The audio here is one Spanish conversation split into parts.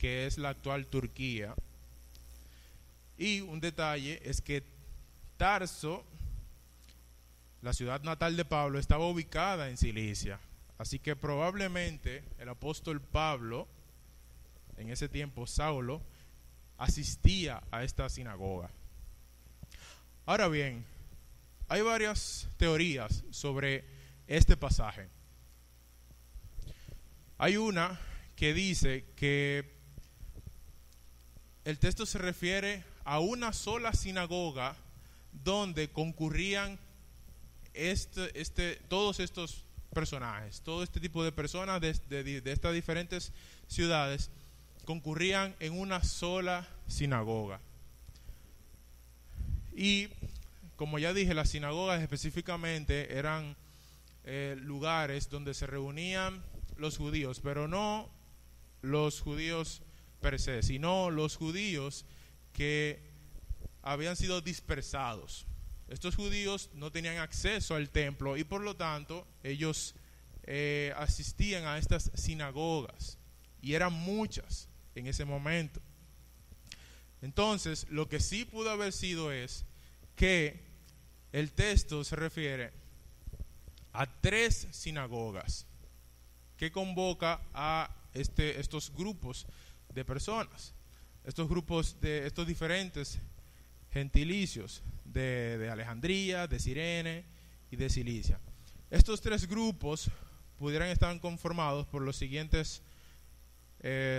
que es la actual Turquía. Y un detalle es que Tarso, la ciudad natal de Pablo, estaba ubicada en Cilicia. Así que probablemente el apóstol Pablo, en ese tiempo Saulo, asistía a esta sinagoga. Ahora bien, hay varias teorías sobre este pasaje. Hay una que dice que el texto se refiere a una sola sinagoga donde concurrían todos estos personajes, todo este tipo de personas de estas diferentes ciudades concurrían en una sola sinagoga. Y como ya dije, las sinagogas específicamente eran lugares donde se reunían los judíos, pero no los judíos per se, sino los judíos que habían sido dispersados. Estos judíos no tenían acceso al templo y por lo tanto ellos asistían a estas sinagogas, y eran muchas en ese momento. Entonces, lo que sí pudo haber sido es que el texto se refiere a 3 sinagogas que convoca a estos grupos de personas, estos grupos de estos diferentes gentilicios de Alejandría, de Cirene y de Cilicia. Estos 3 grupos pudieran estar conformados por los siguientes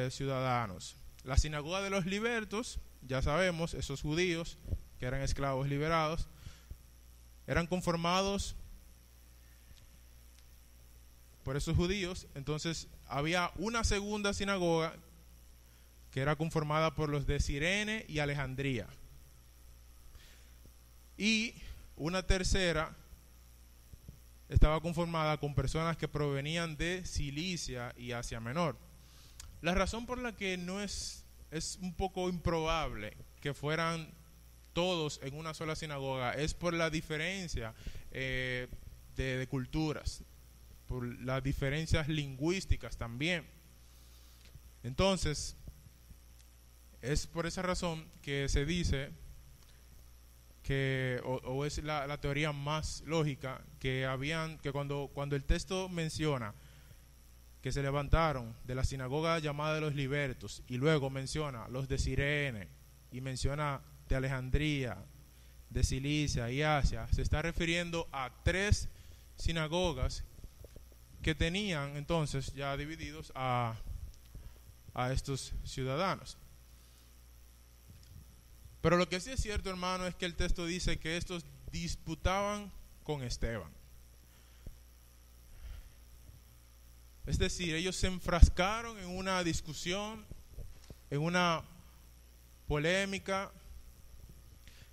ciudadanos. La sinagoga de los libertos, ya sabemos, esos judíos que eran esclavos liberados, eran conformados por esos judíos. Entonces había una segunda sinagoga que era conformada por los de Cirene y Alejandría, y una tercera estaba conformada con personas que provenían de Cilicia y Asia Menor. La razón por la que no es un poco improbable que fueran todos en una sola sinagoga es por la diferencia de culturas, por las diferencias lingüísticas también. Entonces, es por esa razón que se dice que, o es la teoría más lógica, que cuando el texto menciona que se levantaron de la sinagoga llamada de los libertos, y luego menciona los de Cirene y menciona de Alejandría, de Cilicia y Asia, se está refiriendo a 3 sinagogas que tenían entonces ya divididos a estos ciudadanos. Pero lo que sí es cierto, hermano, es que el texto dice que estos disputaban con Esteban. Es decir, ellos se enfrascaron en una discusión, en una polémica,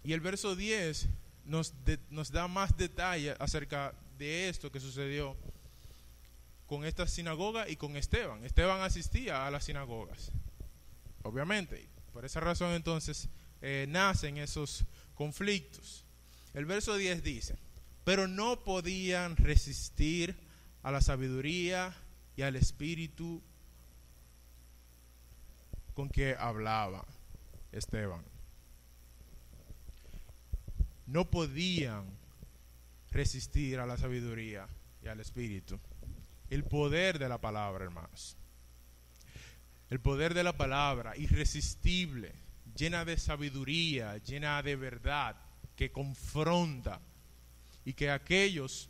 y el verso 10 nos da más detalle acerca de esto que sucedió con esta sinagoga y con Esteban. Esteban asistía a las sinagogas, obviamente. Por esa razón entonces nacen esos conflictos. El verso 10 dice: pero no podían resistir a la sabiduría y al espíritu con que hablaba Esteban. No podían resistir a la sabiduría y al espíritu. El poder de la palabra, hermanos. El poder de la palabra, irresistible, llena de sabiduría, llena de verdad, que confronta, y que aquellos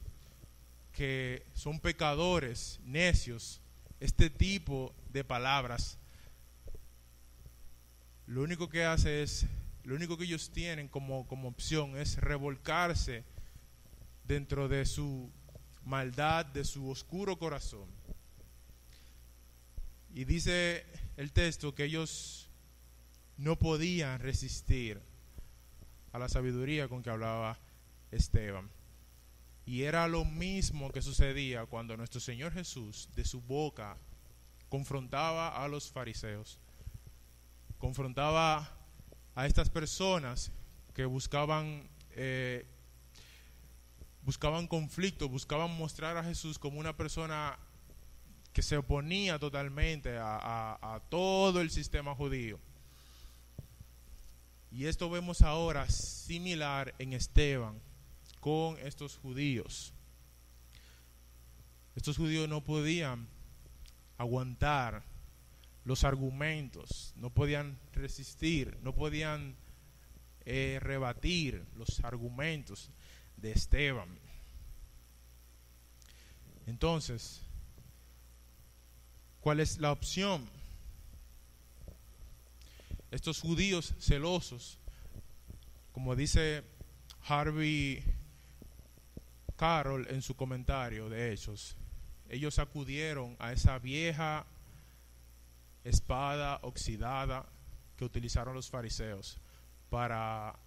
que son pecadores, necios, este tipo de palabras, lo único que ellos tienen como opción es revolcarse dentro de su maldad, de su oscuro corazón. Y dice el texto que ellos no podían resistir a la sabiduría con que hablaba Esteban. Y era lo mismo que sucedía cuando nuestro Señor Jesús, de su boca, confrontaba a los fariseos, confrontaba a estas personas que buscaban conflicto, buscaban mostrar a Jesús como una persona que se oponía totalmente a todo el sistema judío. Y esto vemos ahora similar en Esteban con estos judíos. Estos judíos no podían aguantar los argumentos, no podían resistir, no podían rebatir los argumentos de Esteban. Entonces, ¿cuál es la opción? Estos judíos celosos, como dice Harvey Carroll en su comentario de Hechos, ellos acudieron a esa vieja espada oxidada que utilizaron los fariseos para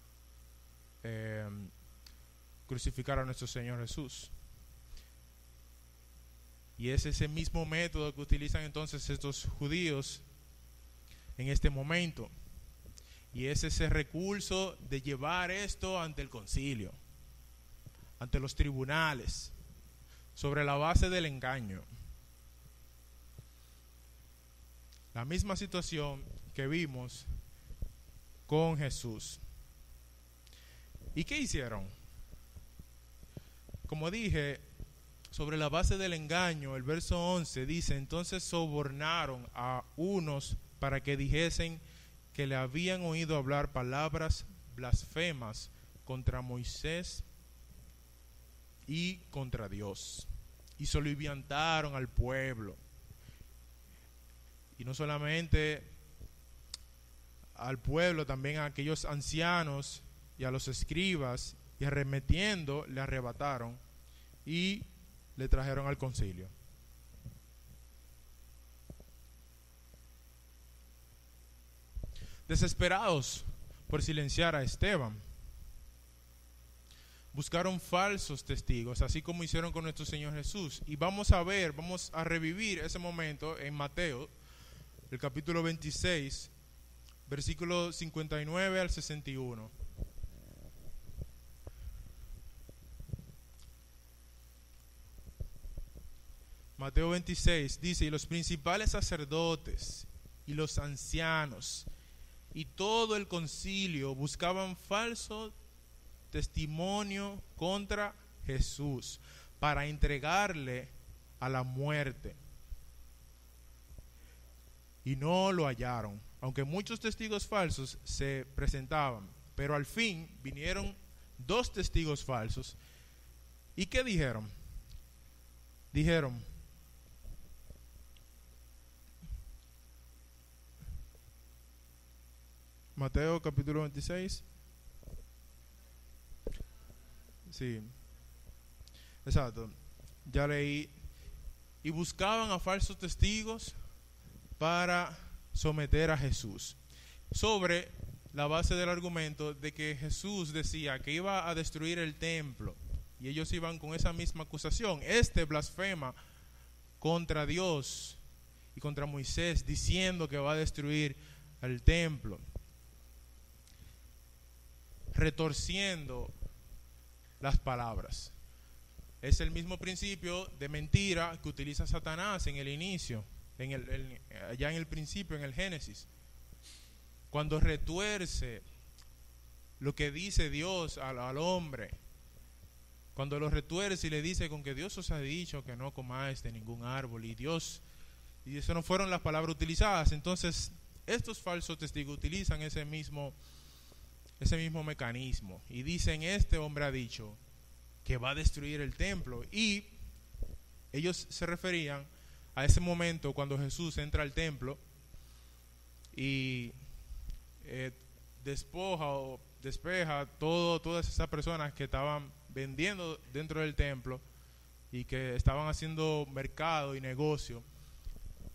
crucificar a nuestro Señor Jesús. Y es ese mismo método que utilizan entonces estos judíos en este momento. Y es ese recurso de llevar esto ante el concilio, ante los tribunales, sobre la base del engaño. La misma situación que vimos con Jesús. ¿Y qué hicieron? Como dije, sobre la base del engaño, el verso 11 dice, entonces sobornaron a unos para que dijesen que le habían oído hablar palabras blasfemas contra Moisés y contra Dios. Y soliviantaron al pueblo. Y no solamente al pueblo, también a aquellos ancianos y a los escribas, y arremetiendo le arrebataron y le trajeron al concilio. Desesperados por silenciar a Esteban, buscaron falsos testigos, así como hicieron con nuestro Señor Jesús. Y vamos a revivir ese momento en Mateo, el capítulo 26, versículo 59 al 61. Mateo 26 dice, y los principales sacerdotes y los ancianos y todo el concilio buscaban falso testimonio contra Jesús para entregarle a la muerte. Y no lo hallaron, aunque muchos testigos falsos se presentaban. Pero al fin vinieron 2 testigos falsos. ¿Y qué dijeron? Dijeron, Mateo capítulo 26. Sí, exacto. Ya leí. Y buscaban a falsos testigos para someter a Jesús, sobre la base del argumento de que Jesús decía que iba a destruir el templo, y ellos iban con esa misma acusación. Este blasfema contra Dios y contra Moisés, diciendo que va a destruir el templo, retorciendo las palabras. Es el mismo principio de mentira que utiliza Satanás en el inicio, allá en el principio, en el Génesis, cuando retuerce lo que dice Dios al hombre, cuando lo retuerce y le dice con que Dios os ha dicho que no comáis de ningún árbol, y eso no fueron las palabras utilizadas. Entonces estos falsos testigos utilizan ese mismo mecanismo y dicen, este hombre ha dicho que va a destruir el templo, y ellos se referían a ese momento cuando Jesús entra al templo y despoja o despeja todas esas personas que estaban vendiendo dentro del templo y que estaban haciendo mercado y negocio.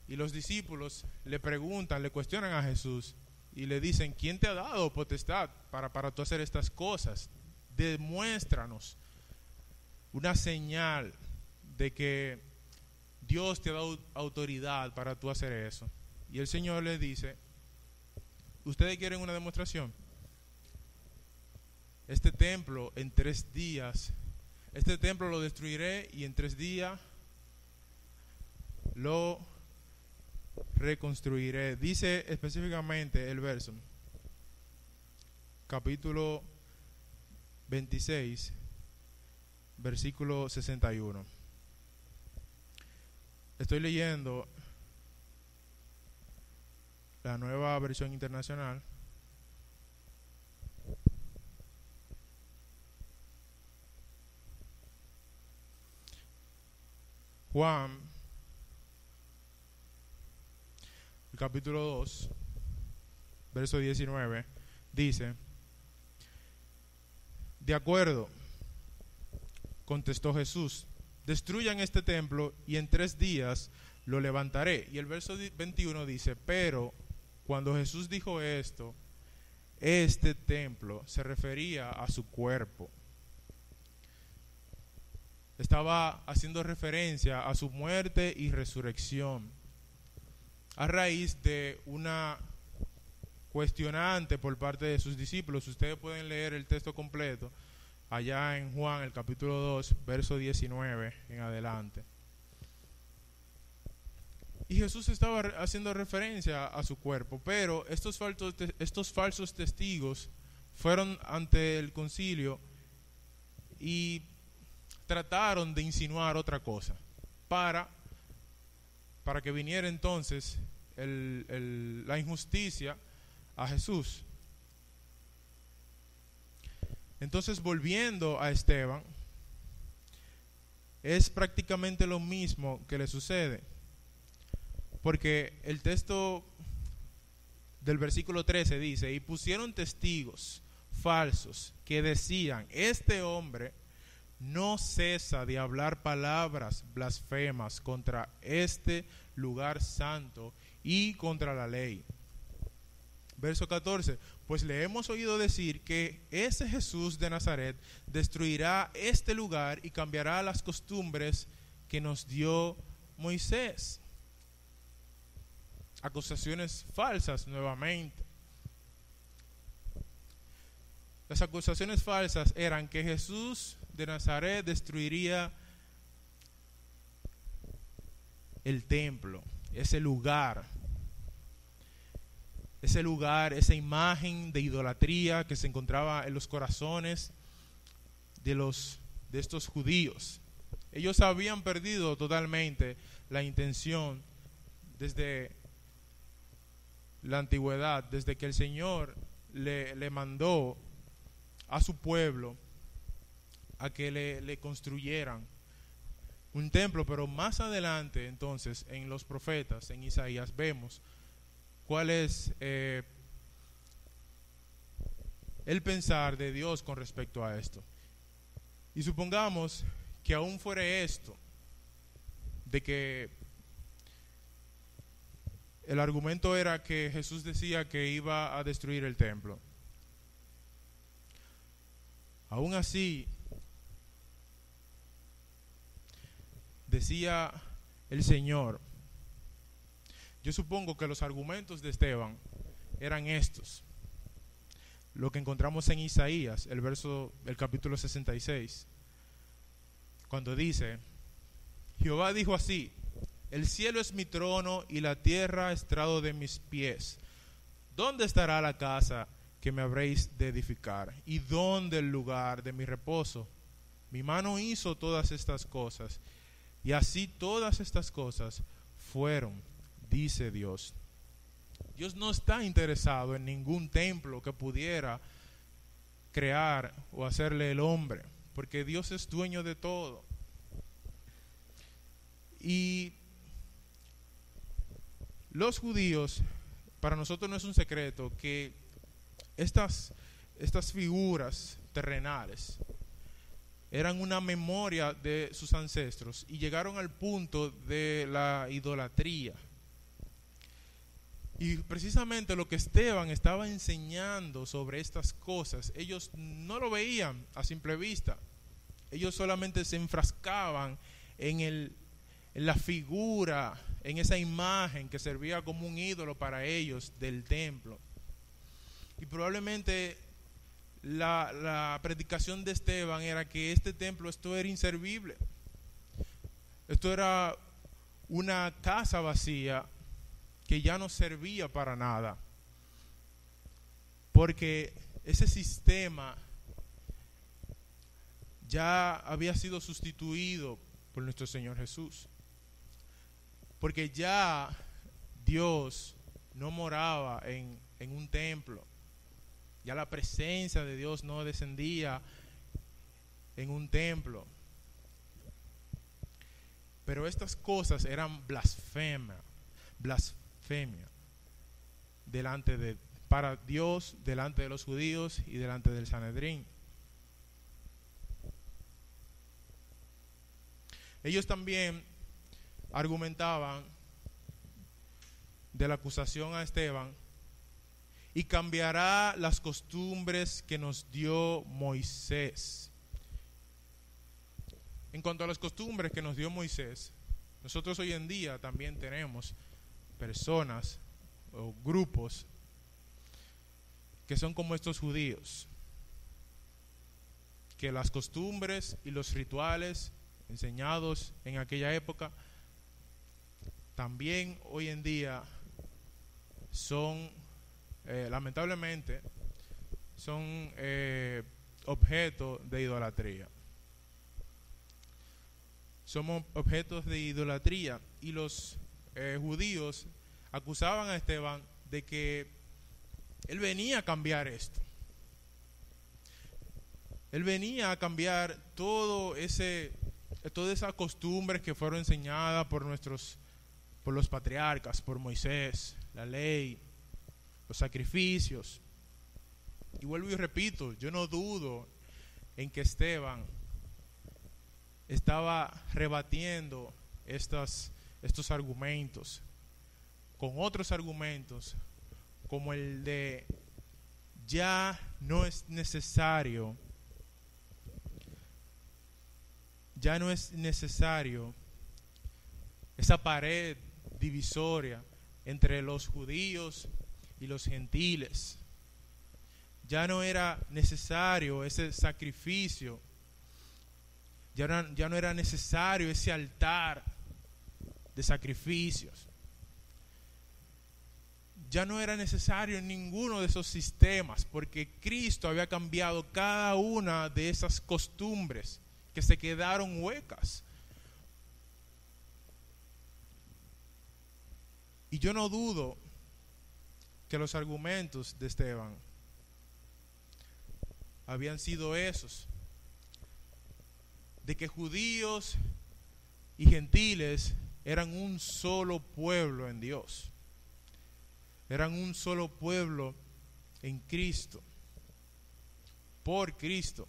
Y los discípulos le preguntan, le cuestionan a Jesús y le dicen, ¿quién te ha dado potestad para tú hacer estas cosas? Demuéstranos una señal de que Dios te ha dado autoridad para tú hacer eso. Y el Señor les dice, ¿ustedes quieren una demostración? Este templo en 3 días, este templo lo destruiré y en 3 días lo reconstruiré. Dice específicamente el verso, capítulo 26, versículo 61. Estoy leyendo la Nueva Versión Internacional. Juan, el capítulo 2, verso 19, dice: de acuerdo, contestó Jesús, destruyan este templo y en 3 días lo levantaré. Y el verso 21 dice: pero cuando Jesús dijo esto, este templo se refería a su cuerpo. Estaba haciendo referencia a su muerte y resurrección, a raíz de una cuestionante por parte de sus discípulos. Ustedes pueden leer el texto completo allá en Juan, el capítulo 2, verso 19 en adelante. Y Jesús estaba haciendo referencia a su cuerpo, pero estos falsos testigos fueron ante el concilio y trataron de insinuar otra cosa para que viniera entonces la injusticia a Jesús. Entonces, volviendo a Esteban, es prácticamente lo mismo que le sucede, porque el texto del versículo 13 dice: y pusieron testigos falsos que decían, este hombre no cesa de hablar palabras blasfemas contra este lugar santo y contra la ley. Verso 14, pues le hemos oído decir que ese Jesús de Nazaret destruirá este lugar y cambiará las costumbres que nos dio Moisés. Acusaciones falsas nuevamente. Las acusaciones falsas eran que Jesús de Nazaret destruiría el templo, ese lugar, esa imagen de idolatría que se encontraba en los corazones de estos judíos. Ellos habían perdido totalmente la intención desde la antigüedad, desde que el Señor le mandó a su pueblo a que le construyeran un templo. Pero más adelante, entonces, en los profetas, en Isaías, vemos cuál es el pensar de Dios con respecto a esto. Y supongamos que aún fuera esto, de que el argumento era que Jesús decía que iba a destruir el templo. Aún así, decía el Señor, yo supongo que los argumentos de Esteban eran estos, lo que encontramos en Isaías, el capítulo 66, cuando dice: Jehová dijo así, el cielo es mi trono y la tierra estrado de mis pies. ¿Dónde estará la casa que me habréis de edificar? ¿Y dónde el lugar de mi reposo? Mi mano hizo todas estas cosas, y así todas estas cosas fueron, dice Dios. Dios no está interesado en ningún templo que pudiera crear o hacerle el hombre, porque Dios es dueño de todo. Y los judíos, para nosotros no es un secreto que estas figuras terrenales eran una memoria de sus ancestros y llegaron al punto de la idolatría. Y precisamente lo que Esteban estaba enseñando sobre estas cosas, ellos no lo veían a simple vista. Ellos solamente se enfrascaban en la figura, en esa imagen que servía como un ídolo para ellos del templo. Y probablemente la predicación de Esteban era que este templo, esto era inservible. Esto era una casa vacía que ya no servía para nada, porque ese sistema ya había sido sustituido por nuestro Señor Jesús, porque ya Dios no moraba en un templo, ya la presencia de Dios no descendía en un templo. Pero estas cosas eran blasfemia para Dios, delante de los judíos y delante del Sanedrín. Ellos también argumentaban de la acusación a Esteban: y cambiará las costumbres que nos dio Moisés. En cuanto a las costumbres que nos dio Moisés, nosotros hoy en día también tenemos personas o grupos que son como estos judíos, que las costumbres y los rituales enseñados en aquella época también hoy en día son, lamentablemente, son objeto de idolatría. Somos objetos de idolatría, y los judíos acusaban a Esteban de que él venía a cambiar esto. Él venía a cambiar todas esas costumbres que fueron enseñadas por los patriarcas, por Moisés, la ley, los sacrificios. Y vuelvo y repito, yo no dudo en que Esteban estaba rebatiendo estos argumentos con otros argumentos, como el de ya no es necesario esa pared divisoria entre los judíos y los gentiles. Ya no era necesario ese sacrificio, ya no era necesario ese altar de sacrificios, ya no era necesario ninguno de esos sistemas, porque Cristo había cambiado cada una de esas costumbres que se quedaron huecas. Y yo no dudo que los argumentos de Esteban habían sido esos, de que judíos y gentiles eran un solo pueblo en Dios, eran un solo pueblo en Cristo, por Cristo.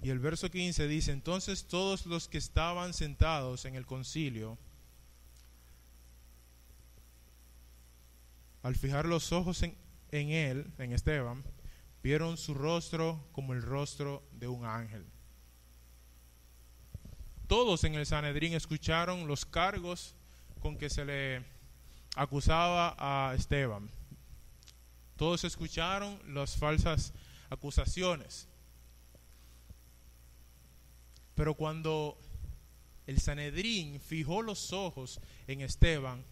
Y el verso 15 dice: entonces todos los que estaban sentados en el concilio, al fijar los ojos en él, en Esteban, vieron su rostro como el rostro de un ángel. Todos en el Sanedrín escucharon los cargos con que se le acusaba a Esteban. Todos escucharon las falsas acusaciones. Pero cuando el Sanedrín fijó los ojos en Esteban,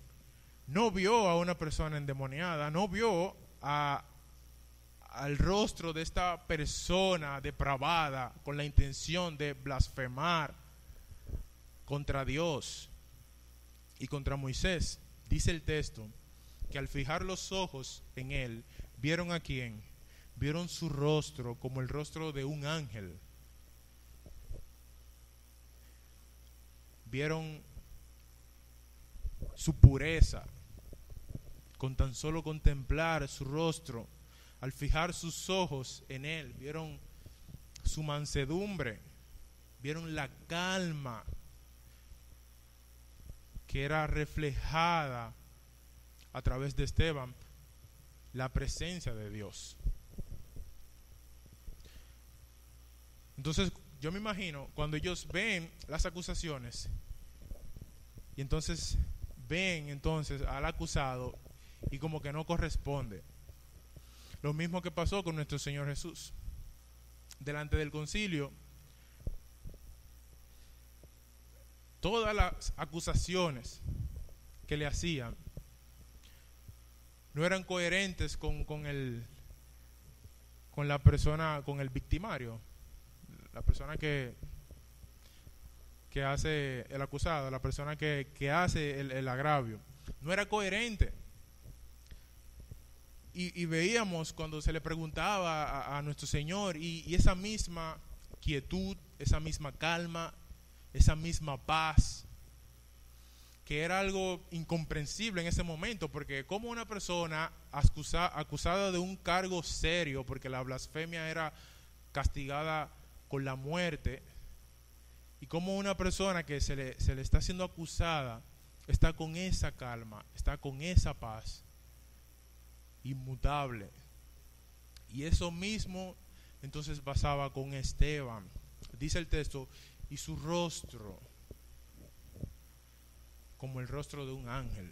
no vio a una persona endemoniada, no vio al rostro de esta persona depravada con la intención de blasfemar contra Dios y contra Moisés. Dice el texto que al fijar los ojos en él, ¿vieron a quién? Vieron su rostro como el rostro de un ángel. Vieron su pureza con tan solo contemplar su rostro. Al fijar sus ojos en él, vieron su mansedumbre, vieron la calma que era reflejada a través de Esteban, la presencia de Dios. Entonces, yo me imagino cuando ellos ven las acusaciones y entonces ven al acusado y como que no corresponde. Lo mismo que pasó con nuestro Señor Jesús. Delante del concilio, todas las acusaciones que le hacían no eran coherentes con la persona, con el victimario, la persona que hace el acusado, la persona que hace el agravio. No era coherente. Y veíamos cuando se le preguntaba a nuestro Señor, y esa misma quietud, esa misma calma, esa misma paz, que era algo incomprensible en ese momento, porque como una persona acusada de un cargo serio, porque la blasfemia era castigada con la muerte, y como una persona que se le está siendo acusada está con esa calma, está con esa paz inmutable. Y eso mismo entonces pasaba con Esteban. Dice el texto, y su rostro como el rostro de un ángel.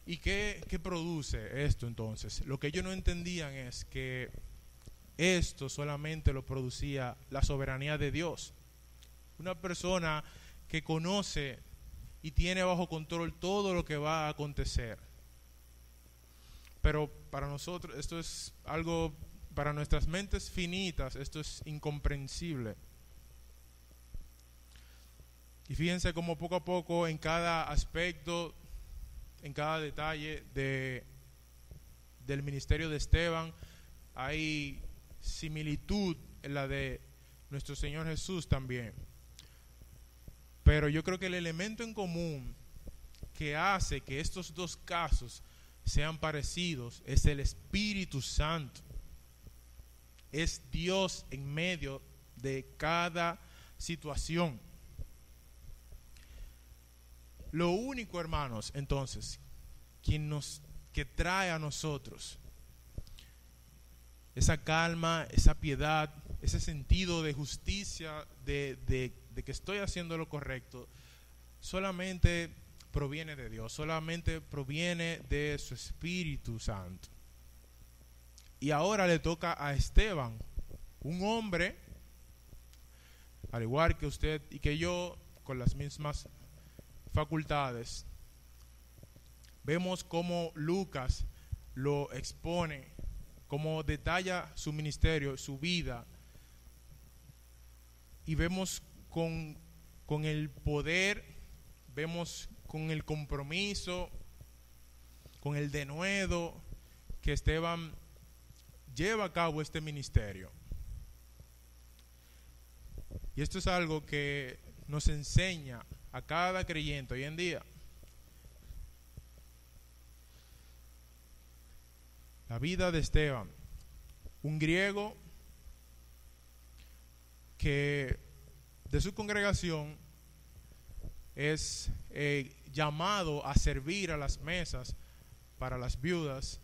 ¿Y qué produce esto entonces? Lo que ellos no entendían es que esto solamente lo producía la soberanía de Dios. Una persona que conoce y tiene bajo control todo lo que va a acontecer. Pero para nosotros esto es algo, para nuestras mentes finitas, esto es incomprensible. Y fíjense cómo poco a poco en cada aspecto, en cada detalle del ministerio de Esteban, hay similitud en la de nuestro Señor Jesús también. Pero yo creo que el elemento en común que hace que estos dos casos sean parecidos es el Espíritu Santo. Es Dios en medio de cada situación. Lo único, hermanos, entonces, que trae a nosotros esa calma, esa piedad, ese sentido de justicia, de que estoy haciendo lo correcto, solamente proviene de Dios, solamente proviene de su Espíritu Santo. Y ahora le toca a Esteban, un hombre, al igual que usted y que yo, con las mismas facultades. Vemos cómo Lucas lo expone, cómo detalla su ministerio, su vida, y vemos con el poder, vemos con el compromiso, con el denuedo que Esteban lleva a cabo este ministerio. Y esto es algo que nos enseña a cada creyente hoy en día. La vida de Esteban, un griego que de su congregación es llamado a servir a las mesas para las viudas,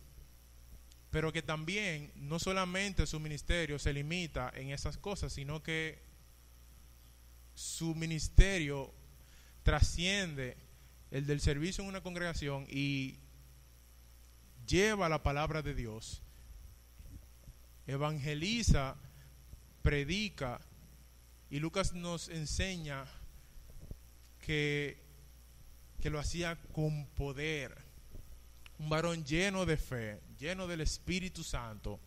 pero que también no solamente su ministerio se limita en esas cosas, sino que su ministerio trasciende el del servicio en una congregación y lleva la palabra de Dios, evangeliza, predica, y Lucas nos enseña que lo hacía con poder. Un varón lleno de fe, lleno del Espíritu Santo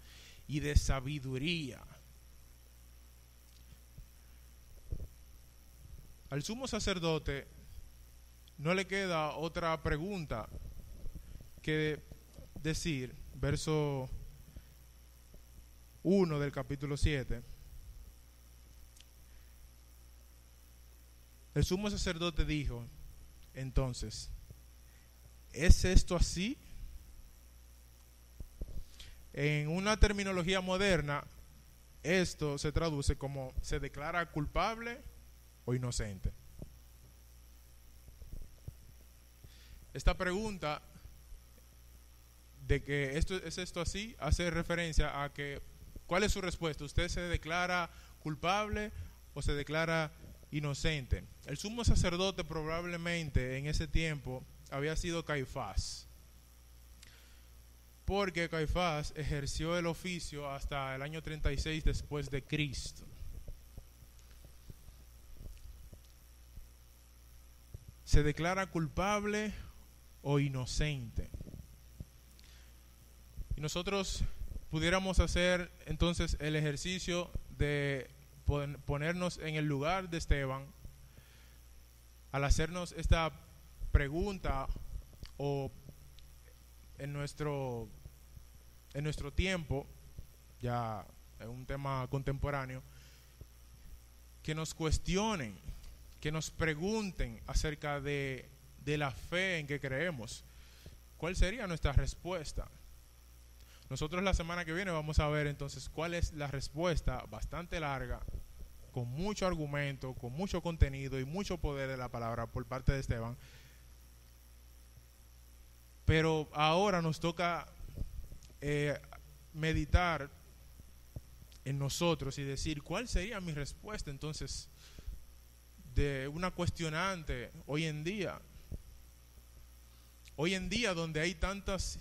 y de sabiduría. Al sumo sacerdote no le queda otra pregunta que decir, verso 1 del capítulo 7. El sumo sacerdote dijo, entonces, ¿es esto así? En una terminología moderna, esto se traduce como se declara culpable o inocente. Esta pregunta de que es esto así hace referencia a que ¿cuál es su respuesta? ¿Usted se declara culpable o se declara inocente? El sumo sacerdote probablemente en ese tiempo había sido Caifás, porque Caifás ejerció el oficio hasta el año 36 después de Cristo. se declara culpable o inocente. Y nosotros pudiéramos hacer entonces el ejercicio de ponernos en el lugar de Esteban al hacernos esta pregunta, o en nuestro tiempo, ya en un tema contemporáneo, que nos cuestionen, que nos pregunten acerca de la fe en que creemos. ¿Cuál sería nuestra respuesta? Nosotros la semana que viene vamos a ver entonces cuál es la respuesta, bastante larga, con mucho argumento, con mucho contenido y mucho poder de la palabra por parte de Esteban. Pero ahora nos toca meditar en nosotros y decir, ¿cuál sería mi respuesta entonces de una cuestionante hoy en día? Hoy en día donde hay tantas,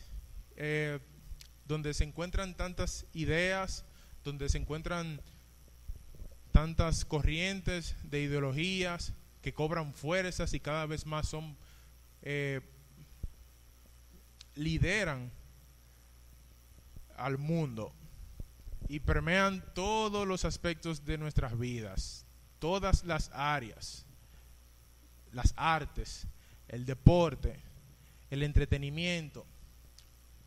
donde se encuentran tantas ideas, donde se encuentran tantas corrientes de ideologías que cobran fuerzas y cada vez más son lideran al mundo y permean todos los aspectos de nuestras vidas, todas las áreas, las artes, el deporte, el entretenimiento.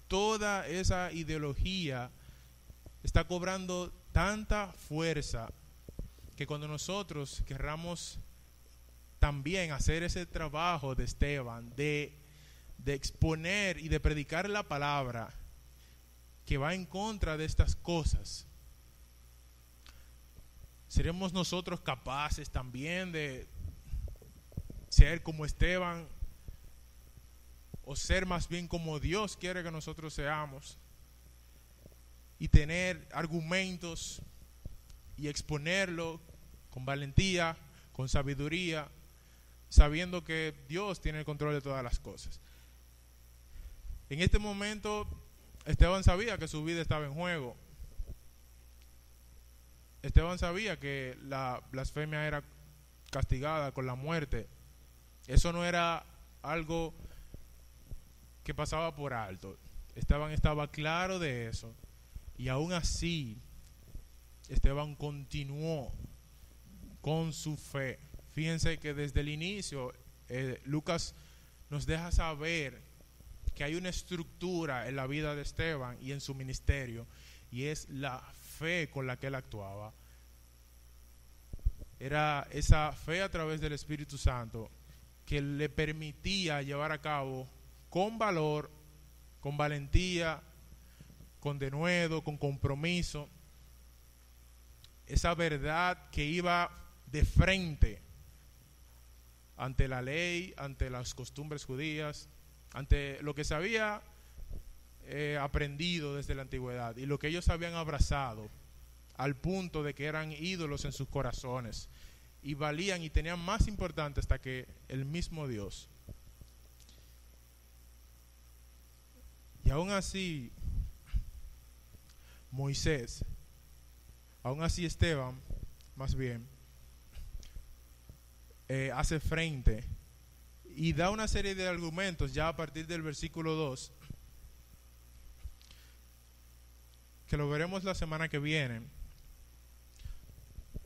Toda esa ideología está cobrando tanta fuerza que cuando nosotros querramos también hacer ese trabajo de Esteban, de exponer y de predicar la palabra que va en contra de estas cosas, ¿seremos nosotros capaces también de ser como Esteban, o ser más bien como Dios quiere que nosotros seamos, y tener argumentos y exponerlo con valentía, con sabiduría, sabiendo que Dios tiene el control de todas las cosas? En este momento Esteban sabía que su vida estaba en juego. Esteban sabía que la blasfemia era castigada con la muerte. Eso no era algo que pasaba por alto. Esteban estaba claro de eso. Y aún así, Esteban continuó con su fe. Fíjense que desde el inicio, Lucas nos deja saber que hay una estructura en la vida de Esteban y en su ministerio, y es la fe con la que él actuaba. Era esa fe a través del Espíritu Santo que le permitía llevar a cabo con valor, con valentía, con denuedo, con compromiso, esa verdad que iba de frente ante la ley, ante las costumbres judías, ante lo que se había aprendido desde la antigüedad y lo que ellos habían abrazado, al punto de que eran ídolos en sus corazones y valían y tenían más importante hasta que el mismo Dios. Y aún así Moisés, aún así Esteban, más bien, hace frente y da una serie de argumentos ya a partir del versículo 2, que lo veremos la semana que viene,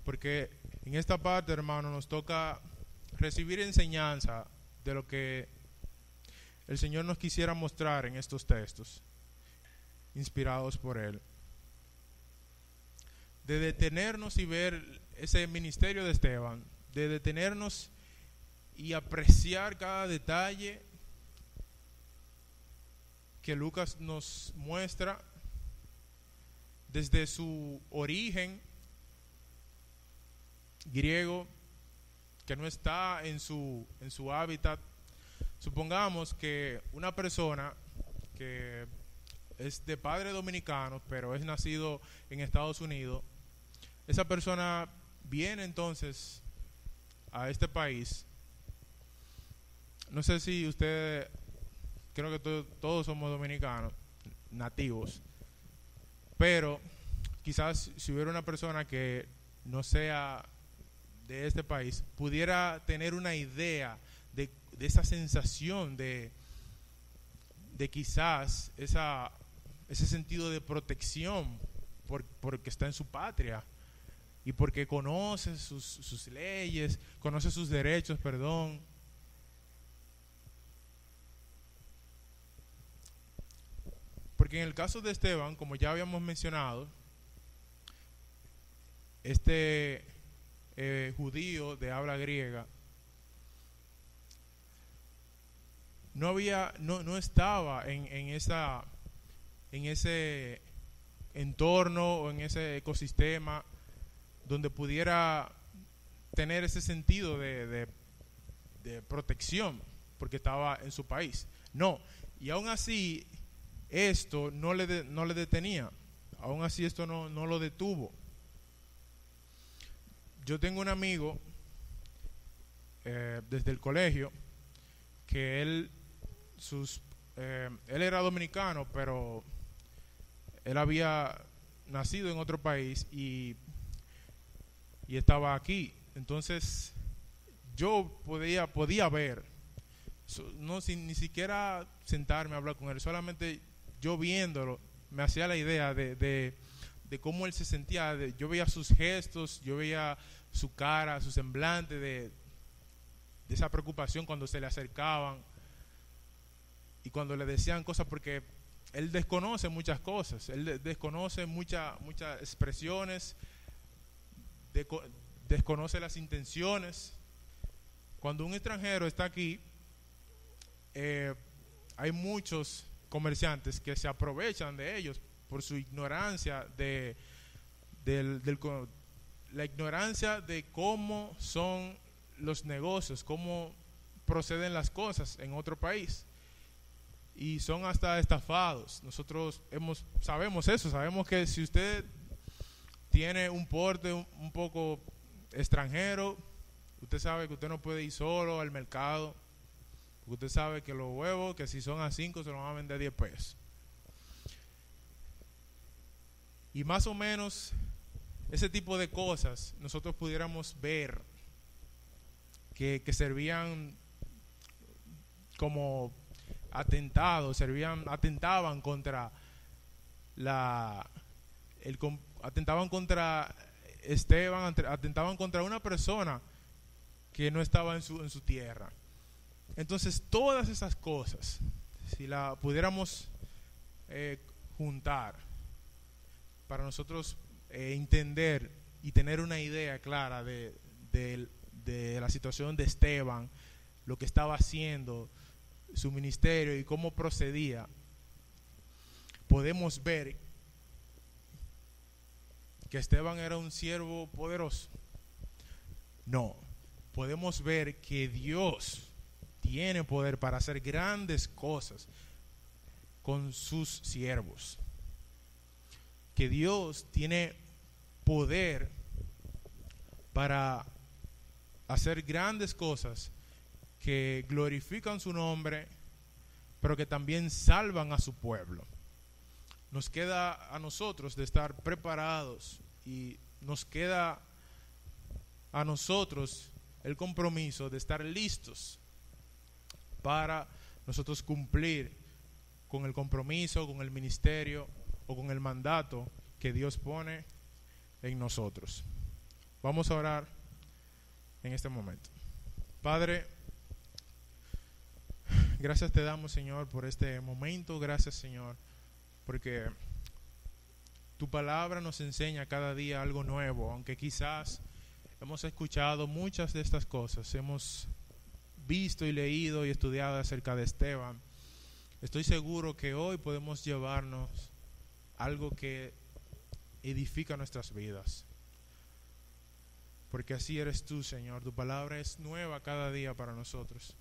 porque en esta parte, hermano, nos toca recibir enseñanza de lo que el Señor nos quisiera mostrar en estos textos, inspirados por Él. De detenernos y ver ese ministerio de Esteban, de detenernos y apreciar cada detalle que Lucas nos muestra desde su origen griego, que no está en su hábitat. Supongamos que una persona que es de padre dominicano, pero es nacido en Estados Unidos, esa persona viene entonces a este país. No sé si ustedes, creo que todos somos dominicanos, nativos, pero quizás si hubiera una persona que no sea de este país, pudiera tener una idea de esa sensación de quizás ese sentido de protección porque está en su patria y porque conoce sus leyes, conoce sus derechos, perdón. Porque en el caso de Esteban, como ya habíamos mencionado, este judío de habla griega no estaba en ese entorno o en ese ecosistema donde pudiera tener ese sentido de protección porque estaba en su país. No, y aún así esto no le detenía, aún así esto no lo detuvo. Yo tengo un amigo desde el colegio que él era dominicano, pero él había nacido en otro país y estaba aquí. Entonces yo podía ver, sin ni siquiera sentarme a hablar con él, solamente yo viéndolo me hacía la idea de cómo él se sentía. Yo veía sus gestos, yo veía su cara, su semblante de esa preocupación cuando se le acercaban y cuando le decían cosas, porque él desconoce muchas cosas, él desconoce muchas expresiones, desconoce las intenciones. Cuando un extranjero está aquí, hay muchos comerciantes que se aprovechan de ellos por su ignorancia la ignorancia de cómo son los negocios, cómo proceden las cosas en otro país, y son hasta estafados. Nosotros sabemos eso, sabemos que si usted tiene un porte un poco extranjero, usted sabe que usted no puede ir solo al mercado, porque usted sabe que los huevos, que si son a 5 se los van a vender a 10 pesos. Y más o menos ese tipo de cosas nosotros pudiéramos ver que servían como atentaban contra atentaban contra Esteban, atentaban contra una persona que no estaba en su tierra. Entonces todas esas cosas, si la pudiéramos juntar para nosotros entender y tener una idea clara de la situación de Esteban, lo que estaba haciendo, su ministerio y cómo procedía, podemos ver que Esteban era un siervo poderoso. No, podemos ver que Dios tiene poder para hacer grandes cosas con sus siervos, que Dios tiene poder para hacer grandes cosas que glorifican su nombre, pero que también salvan a su pueblo. Nos queda a nosotros de estar preparados, y nos queda a nosotros el compromiso de estar listos para nosotros cumplir con el compromiso, con el ministerio o con el mandato que Dios pone en nosotros. Vamos a orar en este momento. Padre, gracias te damos, Señor, por este momento. Gracias, Señor, porque tu palabra nos enseña cada día algo nuevo, aunque quizás hemos escuchado muchas de estas cosas, hemos visto y leído y estudiado acerca de Esteban. Estoy seguro que hoy podemos llevarnos algo que edifica nuestras vidas, porque así eres tú, Señor. Tu palabra es nueva cada día para nosotros.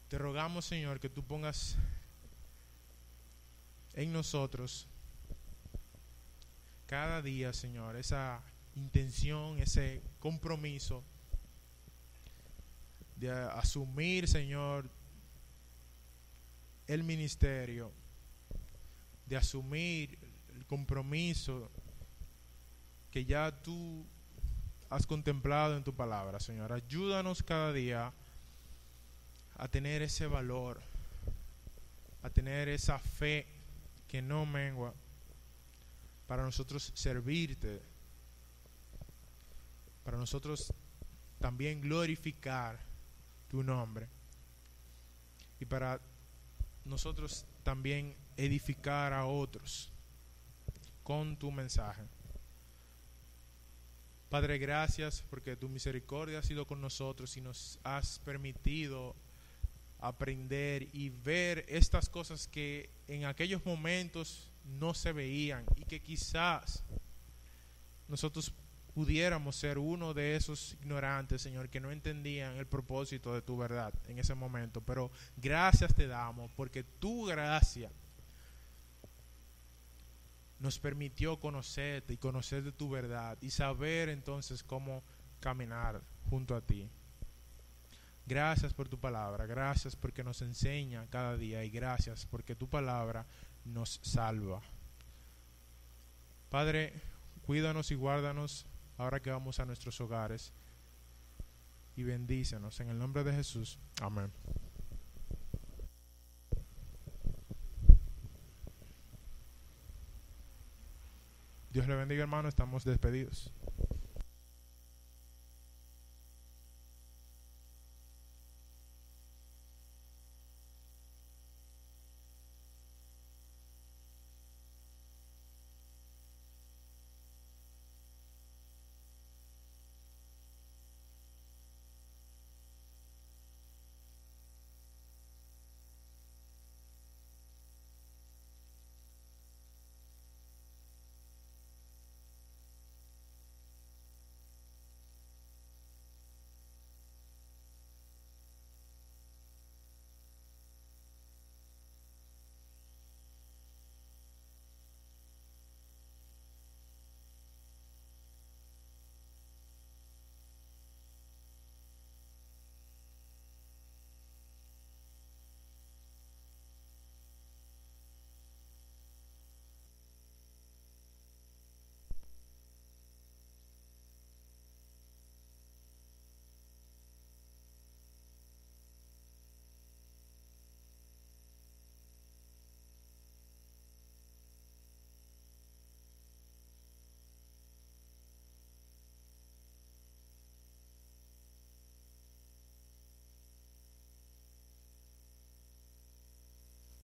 Te rogamos, Señor, que tú pongas en nosotros cada día, Señor, esa intención, ese compromiso de asumir, Señor, el ministerio, de asumir el compromiso que ya tú has contemplado en tu palabra, Señor. Ayúdanos cada día a tener ese valor, a tener esa fe que no mengua, para nosotros servirte, para nosotros también glorificar tu nombre y para nosotros también edificar a otros con tu mensaje. Padre, gracias porque tu misericordia ha sido con nosotros y nos has permitido aprender y ver estas cosas que en aquellos momentos no se veían y que quizás nosotros pudiéramos ser uno de esos ignorantes, Señor, que no entendían el propósito de tu verdad en ese momento. Pero gracias te damos porque tu gracia nos permitió conocerte y conocer de tu verdad y saber entonces cómo caminar junto a ti. Gracias por tu palabra, gracias porque nos enseña cada día y gracias porque tu palabra nos salva. Padre, cuídanos y guárdanos ahora que vamos a nuestros hogares y bendícenos en el nombre de Jesús. Amén. Dios le bendiga, hermano, estamos despedidos.